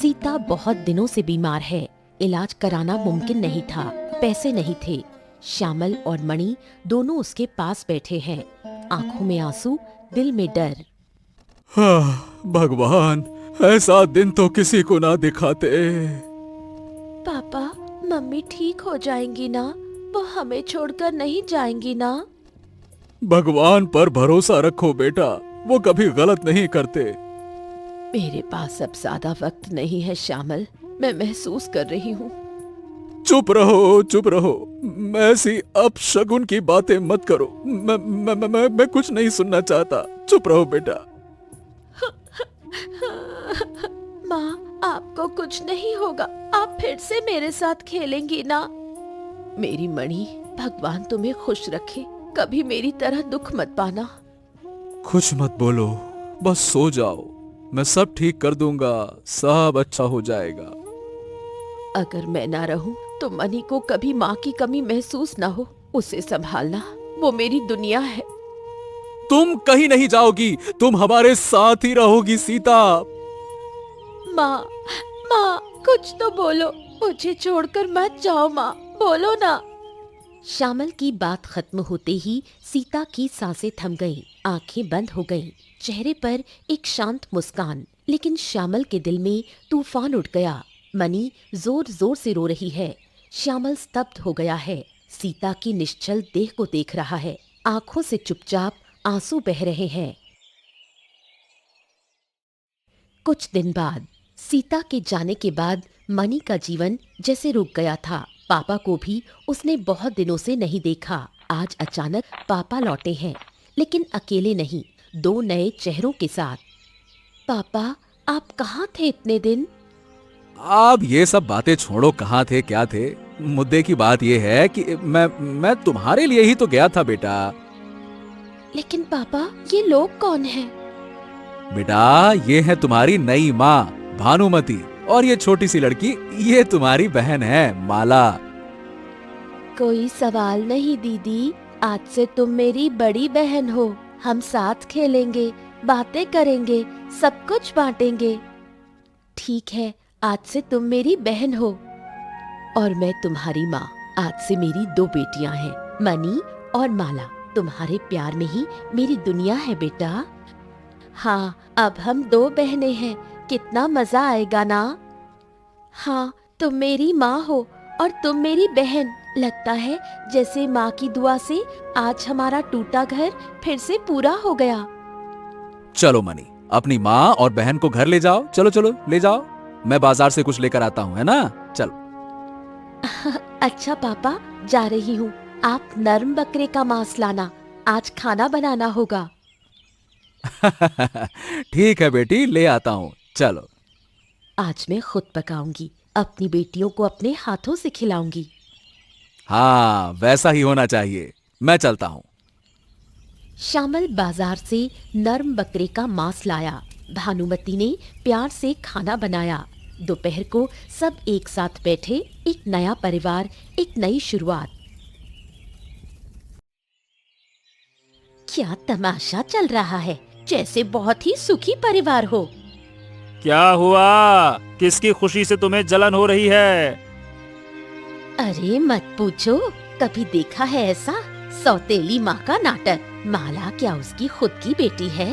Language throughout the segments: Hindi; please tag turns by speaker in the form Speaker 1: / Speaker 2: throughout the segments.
Speaker 1: सीता बहुत दिनों से बीमार है। इलाज कराना मुमकिन नहीं था, पैसे नहीं थे। श्यामल और मणि दोनों उसके पास बैठे हैं, आंखों में आंसू, दिल में डर।
Speaker 2: हाँ, भगवान, ऐसा दिन तो किसी को ना दिखाते।
Speaker 1: पापा, मम्मी ठीक हो जाएंगी ना? वो हमें छोड़कर नहीं जाएंगी ना?
Speaker 2: भगवान पर भरोसा रखो बेटा, वो कभी गलत नहीं करते।
Speaker 1: मेरे पास अब ज्यादा वक्त नहीं है श्यामल, मैं महसूस कर रही हूँ।
Speaker 2: चुप रहो, चुप रहो। ऐसी अपशगुन की बातें मत करो। मैं कुछ नहीं सुनना चाहता। चुप रहो बेटा।
Speaker 1: माँ, आपको कुछ नहीं होगा, आप फिर से मेरे साथ खेलेंगी ना? मेरी मणि, भगवान तुम्हें खुश रखे, कभी मेरी तरह दुख मत पाना।
Speaker 2: कुछ मत बोलो, बस सो जाओ। मैं सब ठीक कर दूंगा, सब अच्छा हो जाएगा।
Speaker 1: अगर मैं ना रहूं तो मणि को कभी माँ की कमी महसूस ना हो। उसे संभालना, वो मेरी दुनिया है।
Speaker 2: तुम कहीं नहीं जाओगी, तुम हमारे साथ ही रहोगी सीता।
Speaker 1: माँ, माँ, कुछ तो बोलो, मुझे छोड़कर मत जाओ माँ, बोलो ना। श्यामल की बात खत्म होते ही सीता की सांसें थम गईं, आंखें बंद हो गईं, चेहरे पर एक शांत मुस्कान। लेकिन श्यामल के दिल में तूफान उठ गया। मणि जोर जोर से रो रही है। श्यामल स्तब्ध हो गया है, सीता की निश्चल देह को देख रहा है। आंखों से चुपचाप आंसू बह रहे हैं। कुछ दिन बाद, सीता के जाने के बाद मणि का जीवन जैसे रुक गया था। पापा को भी उसने बहुत दिनों से नहीं देखा। आज अचानक पापा लौटे हैं, लेकिन अकेले नहीं, दो नए चेहरों के साथ। पापा, आप कहाँ थे इतने दिन?
Speaker 2: आप ये सब बातें छोड़ो, कहाँ थे क्या थे। मुद्दे की बात ये है कि मैं तुम्हारे लिए ही तो गया था बेटा।
Speaker 1: लेकिन पापा, ये लोग कौन हैं?
Speaker 2: बेटा, ये है तुम्हारी नई माँ भानुमति, और ये छोटी सी लड़की, ये तुम्हारी बहन है माला।
Speaker 1: कोई सवाल नहीं दीदी, आज से तुम मेरी बड़ी बहन हो। हम साथ खेलेंगे, बातें करेंगे, सब कुछ बांटेंगे। ठीक है, आज से तुम मेरी बहन हो और मैं तुम्हारी माँ। आज से मेरी दो बेटियां हैं, मणि और माला। तुम्हारे प्यार में ही मेरी दुनिया है बेटा। हाँ, अब हम दो बहनें हैं, कितना मजा आएगा ना? हाँ, तुम मेरी माँ हो और तुम मेरी बहन। लगता है जैसे माँ की दुआ से आज हमारा टूटा घर फिर से पूरा हो गया।
Speaker 2: चलो मनी, अपनी माँ और बहन को घर ले जाओ। चलो चलो, ले जाओ। मैं बाजार से कुछ लेकर आता हूँ, है ना? चलो।
Speaker 1: अच्छा पापा, जा रही हूँ। आप नर्म बकरे का मांस लाना, आज खाना बनाना होगा।
Speaker 2: ठीक है बेटी, ले आता हूँ। चलो।
Speaker 1: आज मैं खुद पकाऊंगी, अपनी बेटियों को अपने हाथों से खिलाऊंगी।
Speaker 2: हाँ, वैसा ही होना चाहिए। मैं चलता हूँ।
Speaker 1: श्यामल बाजार से नर्म बकरे का मांस लाया। भानुमति ने प्यार से खाना बनाया। दोपहर को सब एक साथ बैठे, एक नया परिवार, एक नई शुरुआत। क्या तमाशा चल रहा है, जैसे बहुत ही सुखी परिवार हो।
Speaker 3: क्या हुआ? किसकी खुशी से तुम्हें जलन हो रही है?
Speaker 1: अरे मत पूछो, कभी देखा है ऐसा सौतेली माँ का नाटक? माला क्या उसकी खुद की बेटी है?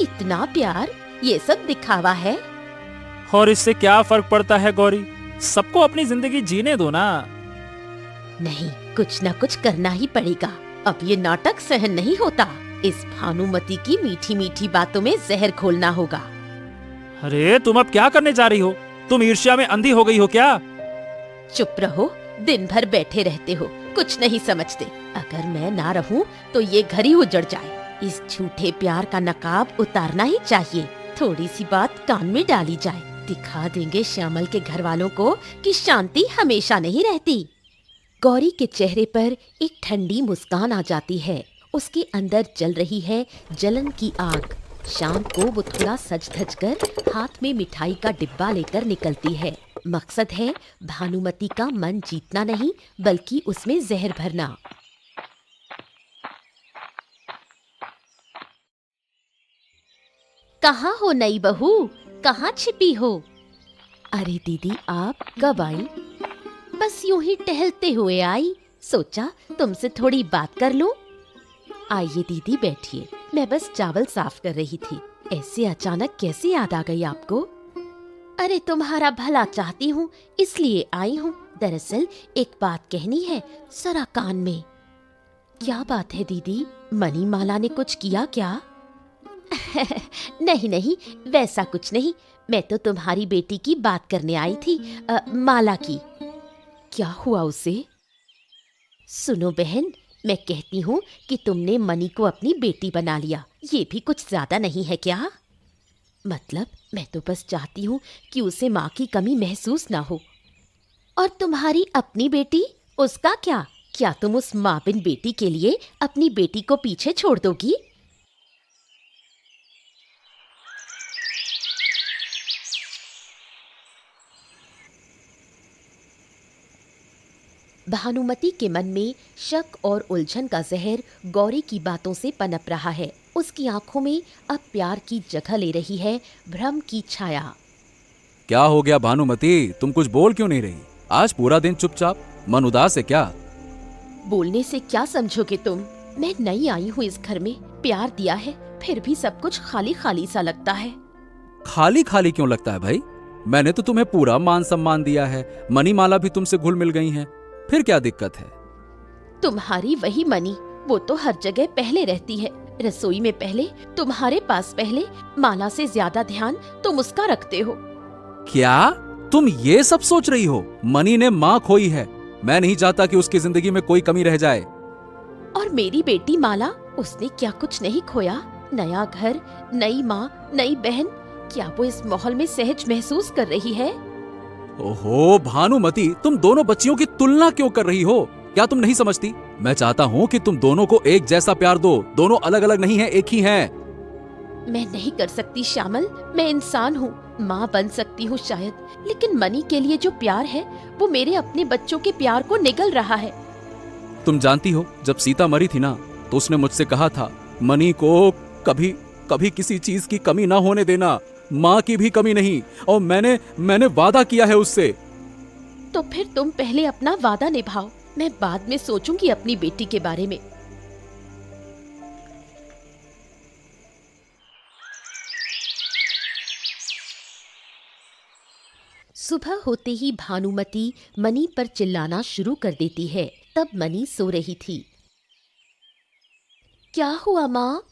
Speaker 1: इतना प्यार, ये सब दिखावा है।
Speaker 3: और इससे क्या फर्क पड़ता है गौरी? सबको अपनी जिंदगी जीने दो ना।
Speaker 1: नहीं, कुछ ना कुछ करना ही पड़ेगा। अब ये नाटक सहन नहीं होता। इस भानुमति की मीठी मीठी बातों में जहर घोलना होगा।
Speaker 3: अरे तुम अब क्या करने जा रही हो? तुम ईर्ष्या में अंधी हो गई हो क्या?
Speaker 1: चुप रहो, दिन भर बैठे रहते हो, कुछ नहीं समझते। अगर मैं ना रहूं तो ये घर ही उजड़ जाए। इस झूठे प्यार का नकाब उतारना ही चाहिए। थोड़ी सी बात कान में डाली जाए, दिखा देंगे श्यामल के घर वालों को कि शांति हमेशा नहीं रहती। गौरी के चेहरे पर एक ठंडी मुस्कान आ जाती है। उसके अंदर जल रही है जलन की आग। शाम को वो थोड़ा सज धज कर हाथ में मिठाई का डिब्बा लेकर निकलती है। मकसद है भानुमति का मन जीतना नहीं, बल्कि उसमें जहर भरना। कहाँ हो नई बहू, कहाँ छिपी हो? अरे दीदी, आप कब आई? बस यूं ही टहलते हुए आई, सोचा तुमसे थोड़ी बात कर लूं। आइए दीदी, बैठिए। मैं बस चावल साफ कर रही थी। ऐसे अचानक कैसे याद आ गई आपको? अरे तुम्हारा भला चाहती हूँ, इसलिए आई हूँ। दरअसल एक बात कहनी है, जरा कान में। क्या बात है दीदी? मणिमाला ने कुछ किया क्या? नहीं नहीं, वैसा कुछ नहीं। मैं तो तुम्हारी बेटी की बात करने आई थी, माला की। क्या हुआ उसे? सुनो बहन, मैं कहती हूँ कि तुमने मनी को अपनी बेटी बना लिया। ये भी कुछ ज्यादा नहीं है क्या? मतलब मैं तो बस चाहती हूँ कि उसे माँ की कमी महसूस ना हो। और तुम्हारी अपनी बेटी, उसका क्या? क्या तुम उस माँ बिन बेटी के लिए अपनी बेटी को पीछे छोड़ दोगी? भानुमति के मन में शक और उलझन का जहर गौरी की बातों से पनप रहा है। उसकी आंखों में अब प्यार की जगह ले रही है भ्रम की छाया।
Speaker 4: क्या हो गया भानुमति, तुम कुछ बोल क्यों नहीं रही? आज पूरा दिन चुपचाप, मन उदास है क्या?
Speaker 1: बोलने से क्या समझोगे तुम? मैं नई आई हूँ इस घर में, प्यार दिया है, फिर भी सब कुछ खाली खाली सा लगता है।
Speaker 4: खाली खाली क्यों लगता है भाई? मैंने तो तुम्हें पूरा मान सम्मान दिया है, मणिमाला भी तुमसे घुल मिल गई हैं, फिर क्या दिक्कत है?
Speaker 1: तुम्हारी वही मनी, वो तो हर जगह पहले रहती है। रसोई में पहले, तुम्हारे पास पहले, माला से ज्यादा ध्यान तुम उसका रखते हो।
Speaker 4: क्या तुम ये सब सोच रही हो? मनी ने माँ खोई है, मैं नहीं चाहता कि उसकी जिंदगी में कोई कमी रह जाए।
Speaker 1: और मेरी बेटी माला, उसने क्या कुछ नहीं खोया? नया घर, नई माँ, नई बहन, क्या वो इस माहौल में सहज महसूस कर रही है?
Speaker 4: ओहो भानुमति, तुम दोनों बच्चियों की तुलना क्यों कर रही हो? क्या तुम नहीं समझती? मैं चाहता हूँ कि तुम दोनों को एक जैसा प्यार दो। दोनों अलग अलग नहीं हैं, एक ही हैं।
Speaker 1: मैं नहीं कर सकती श्यामल, मैं इंसान हूँ, माँ बन सकती हूँ शायद, लेकिन मनी के लिए जो प्यार है वो मेरे अपने बच्चों के प्यार को निगल रहा है।
Speaker 4: तुम जानती हो, जब सीता मरी थी ना, तो उसने मुझसे कहा था, मनी को कभी कभी किसी चीज की कमी ना होने देना, माँ की भी कमी नहीं। और मैंने वादा किया है उससे।
Speaker 1: तो फिर तुम पहले अपना वादा निभाओ, मैं बाद में सोचूंगी अपनी बेटी के बारे में। सुबह होते ही भानुमति मनी पर चिल्लाना शुरू कर देती है। तब मनी सो रही थी। क्या हुआ माँ?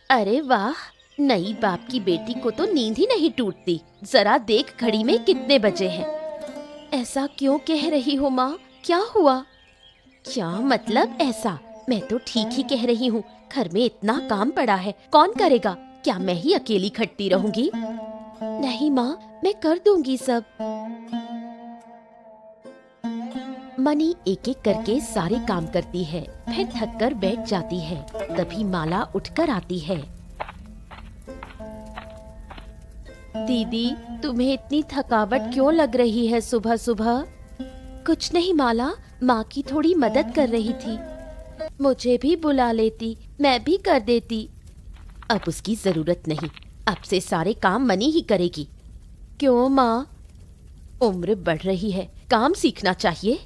Speaker 1: अरे वाह, नई बाप की बेटी को तो नींद ही नहीं टूटती। जरा देख घड़ी में कितने बजे हैं। ऐसा क्यों कह रही हो माँ? क्या हुआ? क्या मतलब ऐसा? मैं तो ठीक ही कह रही हूँ। घर में इतना काम पड़ा है, कौन करेगा? क्या मैं ही अकेली खटती रहूंगी? नहीं माँ, मैं कर दूंगी सब। मनी एक एक करके सारे काम करती है, फिर थक कर बैठ जाती है। तभी माला उठकर आती है। दीदी, तुम्हें इतनी थकावट क्यों लग रही है सुबह सुबह? कुछ नहीं माला, माँ की थोड़ी मदद कर रही थी। मुझे भी बुला लेती, मैं भी कर देती। अब उसकी जरूरत नहीं, अब से सारे काम मनी ही करेगी। क्यों माँ? उम्र बढ़ रही है, काम सीखना चाहिए।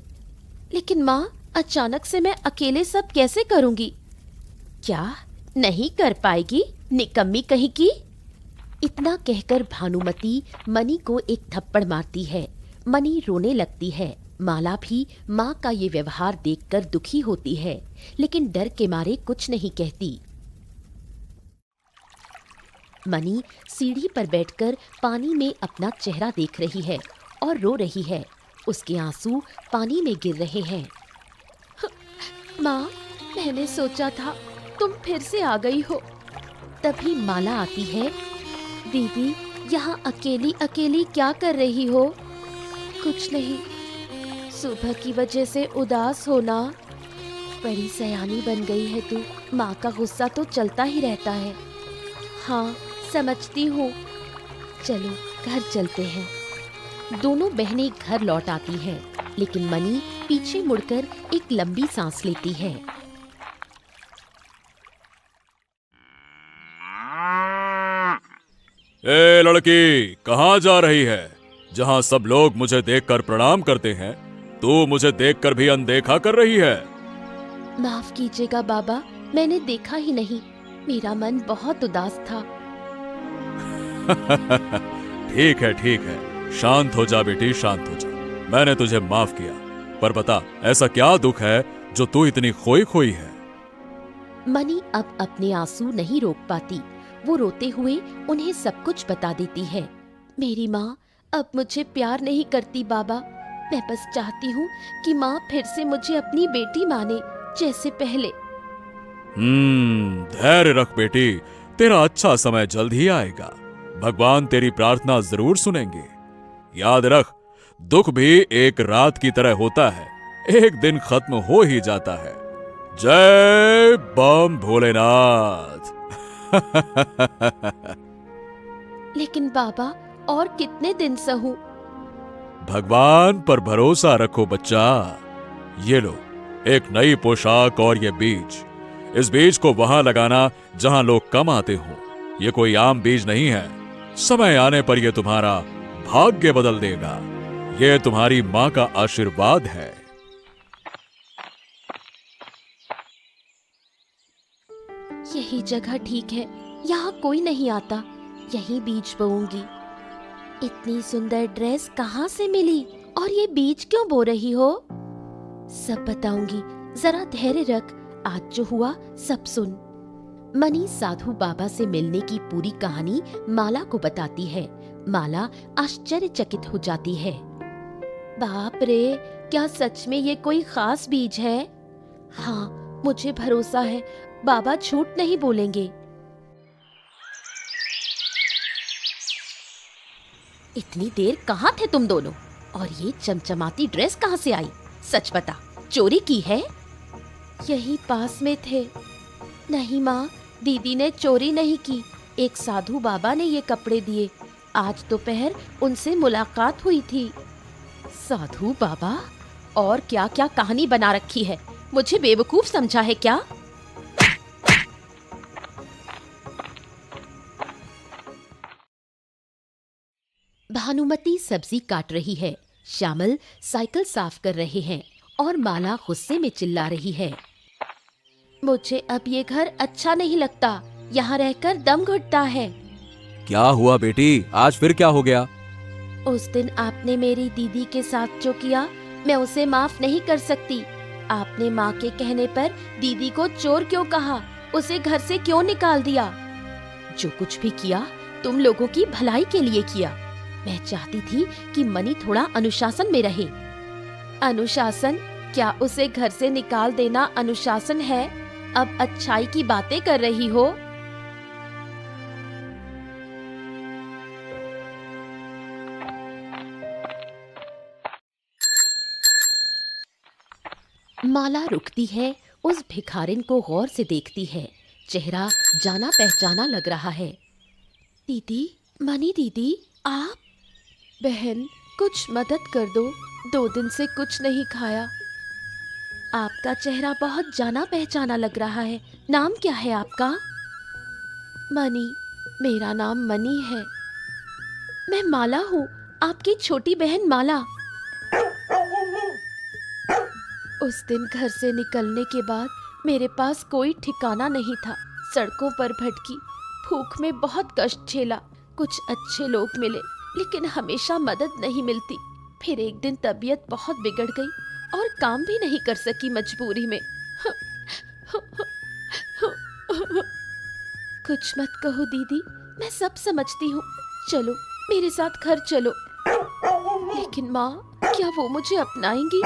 Speaker 1: लेकिन माँ, अचानक से मैं अकेले सब कैसे करूँगी? क्या नहीं कर पाएगी, निकम्मी कहीं की? इतना कहकर भानुमति मनी को एक थप्पड़ मारती है। मनी रोने लगती है। माला भी माँ का ये व्यवहार देखकर दुखी होती है, लेकिन डर के मारे कुछ नहीं कहती। मनी सीढ़ी पर बैठकर पानी में अपना चेहरा देख रही है और रो रही है। उसके आंसू पानी में गिर रहे हैं। माँ, मैंने सोचा था तुम फिर से आ गई हो। तभी माला आती है। दीदी, यहाँ अकेली अकेली क्या कर रही हो? कुछ नहीं, सुबह की वजह से उदास होना। बड़ी सयानी बन गई है तू, माँ का गुस्सा तो चलता ही रहता है। हाँ, समझती हूँ। चलो घर चलते हैं। दोनों बहनें घर लौट आती हैं, लेकिन मनी पीछे मुड़कर एक लंबी सांस लेती है।
Speaker 2: ए लड़की, कहाँ जा रही है? जहां सब लोग मुझे देखकर प्रणाम करते हैं, तू मुझे देखकर भी अनदेखा कर रही है।
Speaker 1: माफ कीजिएगा बाबा, मैंने देखा ही नहीं। मेरा मन बहुत उदास था।
Speaker 2: ठीक है, शांत हो जा बेटी, शांत हो जा। मैंने तुझे माफ किया, पर बता ऐसा क्या दुख है जो तू इतनी खोई खोई है?
Speaker 1: मनी अब अपने आंसू नहीं रोक पाती। वो रोते हुए उन्हें सब कुछ बता देती है। मेरी माँ अब मुझे प्यार नहीं करती बाबा। मैं बस चाहती हूँ कि माँ फिर से मुझे अपनी बेटी माने, जैसे पहले।
Speaker 2: धैर्य रख बेटी, तेरा अच्छा समय जल्द ही आएगा। भगवान तेरी प्रार्थना जरूर सुनेंगे। याद रख, दुख भी एक रात की तरह होता है, एक दिन खत्म हो ही जाता है। जय बम भोलेनाथ।
Speaker 1: लेकिन बाबा, और कितने दिन सहूं?
Speaker 2: भगवान पर भरोसा रखो बच्चा। ये लो, एक नई पोशाक और ये बीज। इस बीज को वहां लगाना जहां लोग कम आते हो। ये कोई आम बीज नहीं है। समय आने पर यह तुम्हारा भाग्य बदल देगा। ये तुम्हारी मां का आशीर्वाद है।
Speaker 1: यही जगह ठीक है, यहाँ कोई नहीं आता। यही बीज बोऊंगी। इतनी सुंदर ड्रेस कहाँ से मिली, और ये बीज क्यों बो रही हो? सब बताऊंगी, जरा धैर्य रख। आज जो हुआ सब सुन। मनी साधु बाबा से मिलने की पूरी कहानी माला को बताती है। माला आश्चर्यचकित हो जाती है। बाप रे, क्या सच में ये कोई खास बीज है? हाँ, मुझे भरोसा है, बाबा झूठ नहीं बोलेंगे। इतनी देर कहाँ थे तुम दोनों? और ये चमचमाती ड्रेस कहाँ से आई? सच बता, चोरी की है? यही पास में थे। नहीं माँ, दीदी ने चोरी नहीं की। एक साधु बाबा ने ये कपड़े दिए। आज दोपहर उनसे मुलाकात हुई थी। साधु बाबा? और क्या क्या कहानी बना रखी है? मुझे बेवकूफ समझा है क्या? भानुमति सब्जी काट रही है, श्यामल साइकिल साफ कर रहे हैं और माला गुस्से में चिल्ला रही है। मुझे अब ये घर अच्छा नहीं लगता, यहाँ रहकर दम घुटता है।
Speaker 4: क्या हुआ बेटी, आज फिर क्या हो गया?
Speaker 1: उस दिन आपने मेरी दीदी के साथ जो किया, मैं उसे माफ नहीं कर सकती। आपने माँ के कहने पर दीदी को चोर क्यों कहा, उसे घर से क्यों निकाल दिया? जो कुछ भी किया तुम लोगों की भलाई के लिए किया। मैं चाहती थी कि मनी थोड़ा अनुशासन में रहे। अनुशासन? क्या उसे घर से निकाल देना अनुशासन है? अब अच्छाई की बातें कर रही हो? माला रुकती है, उस भिखारिन को गौर से देखती है। चेहरा जाना पहचाना लग रहा है। दीदी, मनी दीदी, आप? बहन, कुछ मदद कर दो, 2 दिन से कुछ नहीं खाया। आपका चेहरा बहुत जाना पहचाना लग रहा है। नाम क्या है आपका? मनी। मेरा नाम मनी है। मैं माला हूँ, आपकी छोटी बहन माला। उस दिन घर से निकलने के बाद मेरे पास कोई ठिकाना नहीं था। सड़कों पर भटकी, भूख में बहुत कष्ट झेला। कुछ अच्छे लोग मिले, लेकिन हमेशा मदद नहीं मिलती। फिर एक दिन तबीयत बहुत बिगड़ गई और काम भी नहीं कर सकी मजबूरी में। कुछ मत कहो दीदी, मैं सब समझती हूँ। चलो मेरे साथ घर चलो। लेकिन माँ, क्या वो मुझे अपनाएंगी?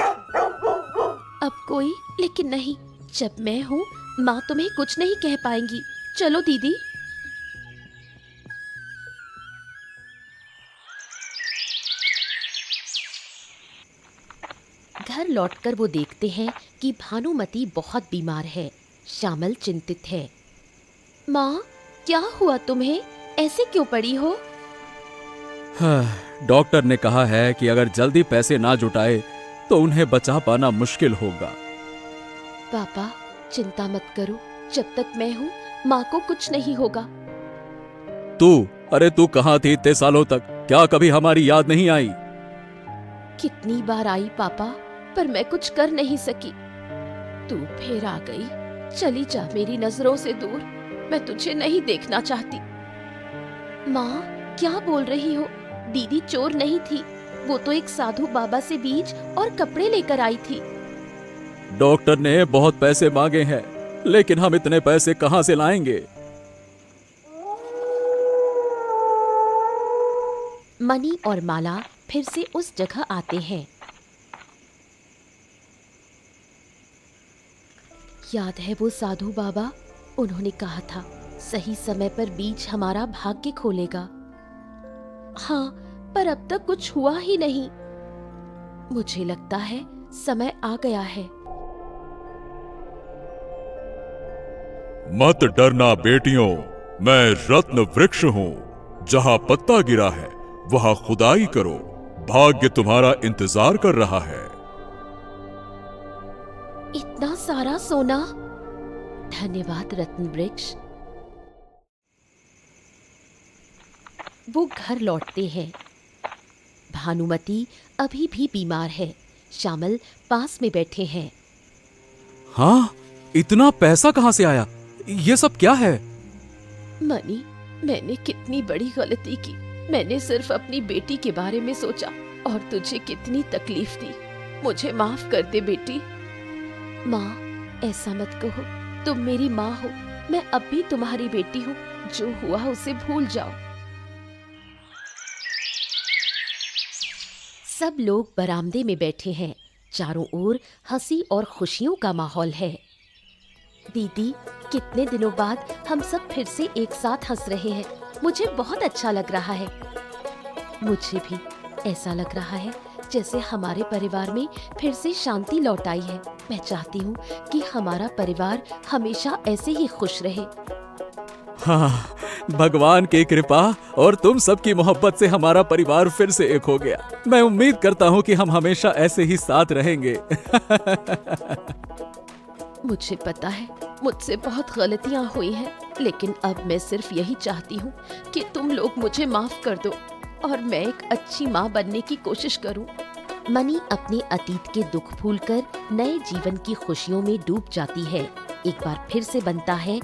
Speaker 1: अब कोई लेकिन नहीं। जब मैं हूँ, माँ तुम्हें कुछ नहीं कह पाएंगी। चलो दीदी। घर लौटकर वो देखते हैं कि भानुमति बहुत बीमार है। श्यामल चिंतित है। माँ, क्या हुआ तुम्हें? ऐसे क्यों पड़ी हो?
Speaker 4: डॉक्टर ने कहा है कि अगर जल्दी पैसे ना जुटाए तो उन्हें बचा पाना मुश्किल होगा।
Speaker 1: पापा, चिंता मत करो। जब तक मैं हूँ, माँ को कुछ नहीं होगा।
Speaker 4: अरे तू कहाँ थी इतने सालों तक? क्या कभी हमारी याद नहीं आई?
Speaker 1: कितनी बार आई पापा, पर मैं कुछ कर नहीं सकी। तू फिर आ गई। चली जा मेरी नजरों से दूर, मैं तुझे नहीं देखना चाहती। माँ, क्या बोल रही हो? दीदी चोर नहीं थी, वो तो एक साधु बाबा से बीज और कपड़े लेकर आई थी।
Speaker 4: डॉक्टर ने बहुत पैसे मांगे हैं, लेकिन हम इतने पैसे कहां से लाएंगे?
Speaker 1: मनी और माला फिर से उस जगह आते हैं। याद है वो साधु बाबा? उन्होंने कहा था सही समय पर बीज हमारा भाग्य खोलेगा। हाँ, पर अब तक कुछ हुआ ही नहीं। मुझे लगता है समय आ गया है।
Speaker 2: मत डरना बेटियों, मैं रत्न वृक्ष हूं। जहां पत्ता गिरा है वहां खुदाई करो, भाग्य तुम्हारा इंतजार कर रहा है।
Speaker 1: इतना सारा सोना! धन्यवाद रत्न वृक्ष। वो घर लौटते हैं। भानुमति अभी भी बीमार है। श्यामल पास में बैठे हैं।
Speaker 4: हाँ, इतना पैसा कहां से आया? ये सब क्या है?
Speaker 1: मनी, मैंने कितनी बड़ी गलती की। मैंने सिर्फ अपनी बेटी के बारे में सोचा और तुझे कितनी तकलीफ दी। मुझे माफ कर दे बेटी। माँ, ऐसा मत कहो, तुम मेरी माँ हो। मैं अब भी तुम्हारी बेटी हूँ। जो हुआ उसे भूल जाओ। सब लोग बरामदे में बैठे हैं। चारों ओर हंसी और खुशियों का माहौल है। दीदी, कितने दिनों बाद हम सब फिर से एक साथ हंस रहे हैं। मुझे बहुत अच्छा लग रहा है। मुझे भी ऐसा लग रहा है जैसे हमारे परिवार में फिर से शांति लौट आई है। मैं चाहती हूँ कि हमारा परिवार हमेशा ऐसे ही खुश रहे।
Speaker 4: हाँ, भगवान की कृपा और तुम सबकी मोहब्बत से हमारा परिवार फिर से एक हो गया। मैं उम्मीद करता हूँ कि हम हमेशा ऐसे ही साथ रहेंगे।
Speaker 1: मुझे पता है मुझसे बहुत गलतियां हुई हैं, लेकिन अब मैं सिर्फ यही चाहती हूँ कि तुम लोग मुझे माफ कर दो और मैं एक अच्छी माँ बनने की कोशिश करूँ। मनी अपने अतीत के दुख भूलकर नए जीवन की खुशियों में डूब जाती है। एक बार फिर से बनता है